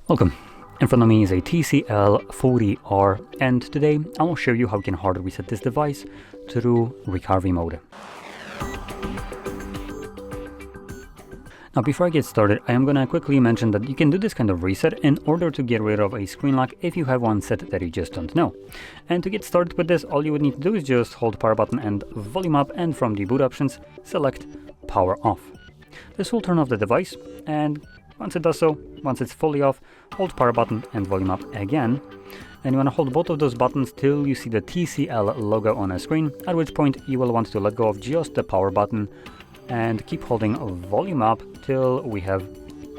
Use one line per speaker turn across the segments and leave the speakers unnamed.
Welcome. In front of me is a TCL 40R, and today I will show you how you can hard reset this device through recovery mode. Now before I get started, I am going to quickly mention that you can do this kind of reset in order to get rid of a screen lock if you have one set that you just don't know. And to get started with this, all you would need to do is just hold power button and volume up, and from the boot options, select power off. This will turn off the device, and once it does so, once it's fully off, hold power button and volume up again. And you want to hold both of those buttons till you see the TCL logo on a screen, at which point you will want to let go of just the power button and keep holding volume up till we have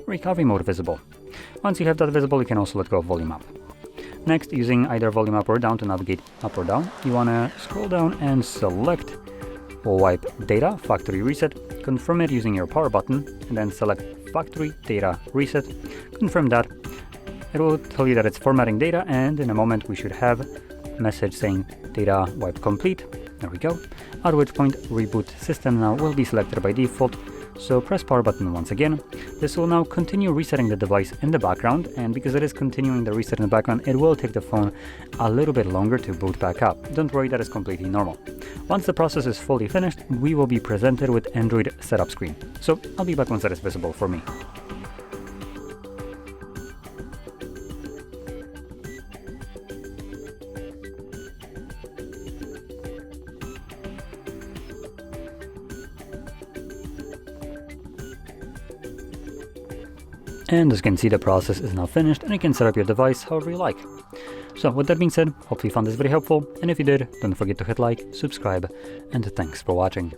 recovery mode visible. Once you have that visible, you can also let go of volume up. Next, using either volume up or down to navigate up or down, you want to scroll down and select wipe data factory reset, confirm it using your power button, and then select factory data reset. Confirm that. It will tell you that it's formatting data, and in a moment we should have a message saying data wipe complete. There we go. At which point reboot system now will be selected by default. So press power button once again. This will now continue resetting the device in the background, and because it is continuing the reset in the background, it will take the phone a little bit longer to boot back up. Don't worry, that is completely normal. Once the process is fully finished, we will be presented with Android setup screen. So I'll be back once that is visible for me. And as you can see, the process is now finished, and you can set up your device however you like. So with that being said, hopefully you found this very helpful, and if you did, don't forget to hit like, subscribe, and thanks for watching.